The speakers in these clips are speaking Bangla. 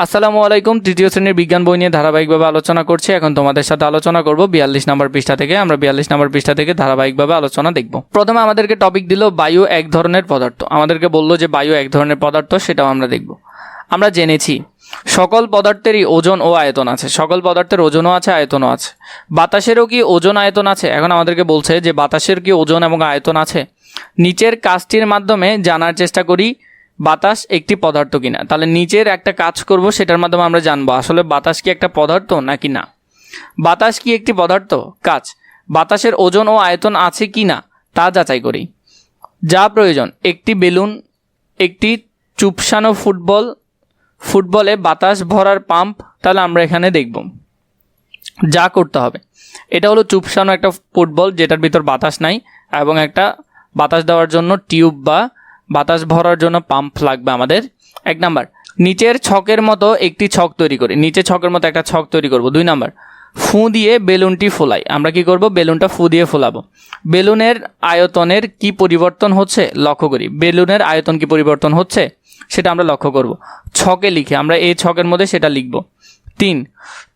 আসসালামু আলাইকুম। তৃতীয় শ্রেণীর বিজ্ঞান বই নিয়ে ধারাবাহিকভাবে আলোচনা করছি। এখন তোমাদের সাথে আলোচনা করব 42 নম্বর পৃষ্ঠা থেকে। আমরা 42 নম্বর পৃষ্ঠা থেকে ধারাবাহিকভাবে আলোচনা দেখব। প্রথমে আমাদেরকে টপিক দিল বায়ু এক ধরনের পদার্থ। আমাদেরকে বলল যে বায়ু এক ধরনের পদার্থ, সেটাও আমরা দেখব। আমরা জেনেছি সকল পদার্থেরই ওজন ও আয়তন আছে। সকল পদার্থের ওজনও আছে, আয়তনও আছে। বাতাসেরও কি ওজন আয়তন আছে? এখন আমাদেরকে বলছে যে বাতাসের কি ওজন এবং আয়তন আছে। নিচের কাজটির মাধ্যমে জানার চেষ্টা করি বাতাস একটি পদার্থ কিনা। তাহলে নিচের একটা কাজ করব, সেটার মাধ্যমে আমরা জানবো আসলে বাতাস কি একটা পদার্থ নাকি না। বাতাস কি একটি পদার্থ? কাজ, বাতাসের ওজন ও আয়তন আছে কি না তা যাচাই করি। যা প্রয়োজন, একটি বেলুন, একটি চুপসানো ফুটবলে বাতাস ভরার পাম্প। তাহলে আমরা এখানে দেখব যা করতে হবে, এটা হলো চুপসানো একটা ফুটবল যেটার ভিতর বাতাস নাই, এবং একটা বাতাস দেওয়ার জন্য টিউব বা বাতাস ভরার জন্য পাম্প লাগবে আমাদের। 1 নাম্বার, নিচের ছকের মতো একটি ছক তৈরি করি। নিচে ছকের মতো একটা ছক তৈরি করব। 2 নাম্বার, ফু দিয়ে বেলুনটি ফোলাই। আমরা কি করব? বেলুনটা ফু দিয়ে ফোলাবো। বেলুনের আয়তনের কি পরিবর্তন হচ্ছে লক্ষ্য করি। বেলুনের আয়তন কি পরিবর্তন হচ্ছে সেটা আমরা লক্ষ্য করব। ছকে লিখে আমরা এই ছকের মধ্যে সেটা লিখব। 3,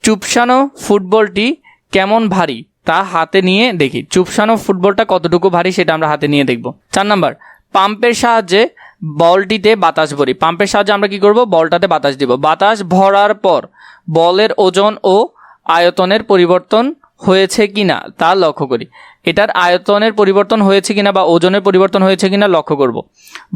চুপসানো ফুটবলটি কেমন ভারী তা হাতে নিয়ে দেখি। চুপসানো ফুটবলটা কতটুকু ভারী সেটা আমরা হাতে নিয়ে দেখব। 4 নাম্বার, পাম্পের সাহায্যে বলটিতে বাতাস ভরি। পাম্পের সাহায্যে আমরা কি করব? বলটাতে বাতাস দিব। বাতাস ভরার পর বলের ওজন ও আয়তনের পরিবর্তন হয়েছে কিনা তা লক্ষ্য করি। এটার আয়তনের পরিবর্তন হয়েছে কিনা বা ওজনের পরিবর্তন হয়েছে কিনা লক্ষ্য করব।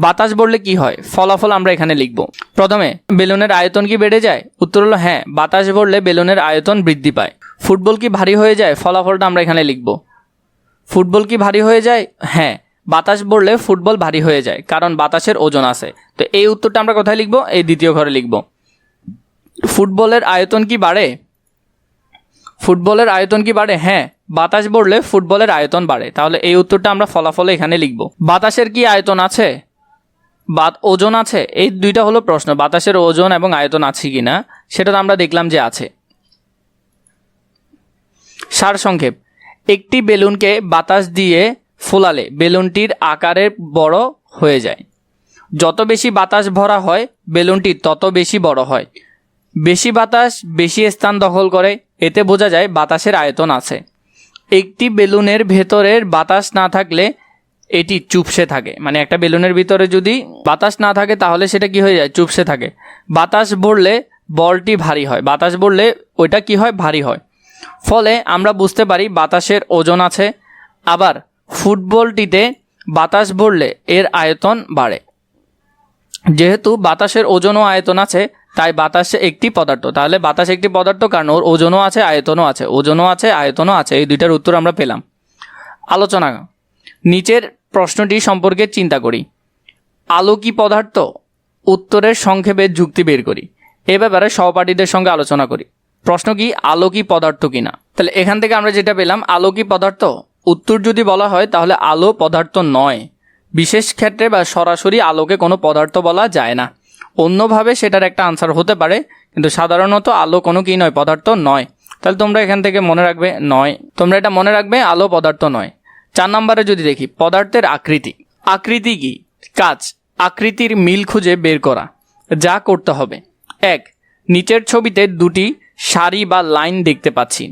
বাতাস ভরলে কি হয়? ফলাফল আমরা এখানে লিখব। প্রথমে, বেলুনের আয়তন কি বেড়ে যায়? উত্তর হলো হ্যাঁ, বাতাস ভরলে বেলুনের আয়তন বৃদ্ধি পায়। ফুটবল কি ভারী হয়ে যায়? ফলাফলটা আমরা এখানে লিখব। ফুটবল কি ভারী হয়ে যায়? হ্যাঁ, বাতাস ভরলে ফুটবল ভারী হয়ে যায়, কারণ বাতাসের ওজন আছে। তো এই উত্তরটা আমরা কোথায় লিখব? এই দ্বিতীয় ঘরে লিখব। ফুটবলের আয়তন কি বাড়ে? ফুটবলের আয়তন কি বাড়ে? হ্যাঁ, বাতাস ভরলে ফুটবলের আয়তন বাড়ে। তাহলে এই উত্তরটা আমরা ফলাফলে এখানে লিখব। বাতাসের কি আয়তন আছে? ওজন আছে? এই দুইটা হলো প্রশ্ন। বাতাসের ওজন এবং আয়তন আছে কি না সেটা তো আমরা দেখলাম যে আছে। সারসংক্ষেপ, একটি বেলুনকে বাতাস দিয়ে ফোলালে বেলুনটির আকারে বড় হয়ে যায়। যত বেশি বাতাস ভরা হয় বেলুনটি তত বেশি বড় হয়। বেশি বাতাস বেশি স্থান দখল করে, এতে বোঝা যায় বাতাসের আয়তন আছে। একটি বেলুনের ভেতরের বাতাস না থাকলে এটি চুপসে থাকে। মানে একটা বেলুনের ভিতরে যদি বাতাস না থাকে তাহলে সেটা কি হয়ে যায়? চুপসে থাকে। বাতাস ভরলে বলটি ভারী হয়। বাতাস ভরলে ওইটা কি হয়? ভারী হয়। ফলে আমরা বুঝতে পারি বাতাসের ওজন আছে। আবার ফুটবলটিতে বাতাস ভরলে এর আয়তন বাড়ে। যেহেতু বাতাসের ওজন ও আয়তন আছে তাই বাতাস একটি পদার্থ। তাহলে বাতাস একটি পদার্থ কারণ ওর ওজনও আছে, আয়তনও আছে। ওজনও আছে, আয়তনও আছে, এই দুইটার উত্তর আমরা পেলাম। আলোচনা, নিচের প্রশ্নটি সম্পর্কে চিন্তা করি। আলো কি পদার্থ? উত্তরের সংক্ষেপে যুক্তি বের করি। এ ব্যাপারে সহপাঠীদের সঙ্গে আলোচনা করি। প্রশ্ন কি? আলো কি পদার্থ কিনা। তাহলে এখান থেকে আমরা যেটা পেলাম, আলো কি পদার্থ? উত্তর যদি বলা হয় তাহলে আলো পদার্থ নয়। বিশেষ ক্ষেত্রে বা সরাসরি আলোকে কোনো পদার্থ বলা যায় না। অন্যভাবে সেটার একটা আনসার হতে পারে, কিন্তু সাধারণত আলো কোনো কি নয়? পদার্থ নয়। তাহলে তোমরা এখান থেকে মনে রাখবে নয়। তোমরা এটা মনে রাখবে, আলো পদার্থ নয়। 4 নম্বরে যদি দেখি, পদার্থের আকৃতি। আকৃতি কি? কাজ, আকৃতির মিল খুঁজে বের করা। যা করতে হবে, 1, নিচের ছবিতে দুটি সারি বা লাইন দেখতে পাচ্ছি।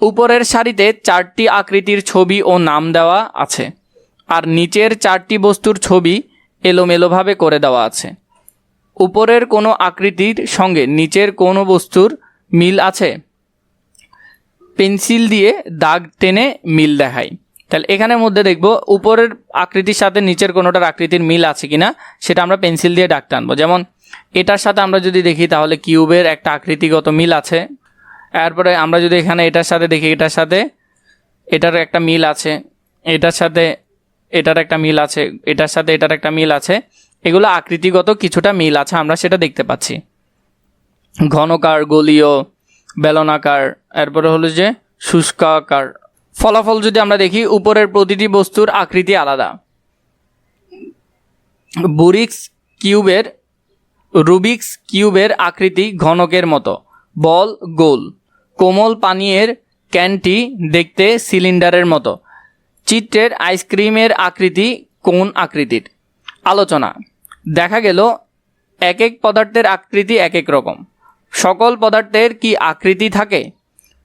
উপরের সারিতে 4টি আকৃতির ছবি ও নাম দেওয়া আছে, আর নিচের 4টি বস্তুর ছবি এলোমেলোভাবে করে দেওয়া আছে। উপরের কোনো আকৃতির সঙ্গে নিচের কোনো বস্তুর মিল আছে? পেন্সিল দিয়ে দাগ টেনে মিল দেখাই। তাহলে এখানের মধ্যে দেখব উপরের আকৃতির সাথে নিচের কোনোটার আকৃতির মিল আছে কিনা সেটা আমরা পেন্সিল দিয়ে দাগ টানবো। যেমন এটার সাথে আমরা যদি দেখি তাহলে কিউবের একটা আকৃতিগত মিল আছে। এরপরে আমরা যদি এখানে এটার সাথে দেখি, এটার সাথে এটার একটা মিল আছে, এটার সাথে এটার একটা মিল আছে, এটার সাথে এটার একটা মিল আছে। এগুলো আকৃতিগত কিছুটা মিল আছে, আমরা সেটা দেখতে পাচ্ছি। ঘনকার, গলীয়, বেলনাকার, এরপরে হলো যে শুষ্কাকার। ফলাফল যদি আমরা দেখি, উপরের প্রতিটি বস্তুর আকৃতি আলাদা। রুবিক্স কিউবের আকৃতি ঘনকের মতো, বল গোল। কোমল পানীয়ের ক্যানটি দেখতে সিলিন্ডারের মতো। চিত্রের আইসক্রিমের আকৃতি কোন আকৃতির? আলোচনা, দেখা গেল এক এক পদার্থের আকৃতি এক এক রকম। সকল পদার্থের কি আকৃতি থাকে?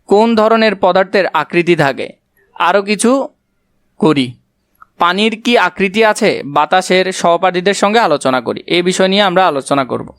কোন ধরনের পদার্থের আকৃতি থাকে? আরও কিছু করি। পানির কি আকৃতি আছে? বাতাসের। সহপাঠীদের সঙ্গে আলোচনা করি। এই বিষয় নিয়ে আমরা আলোচনা করব।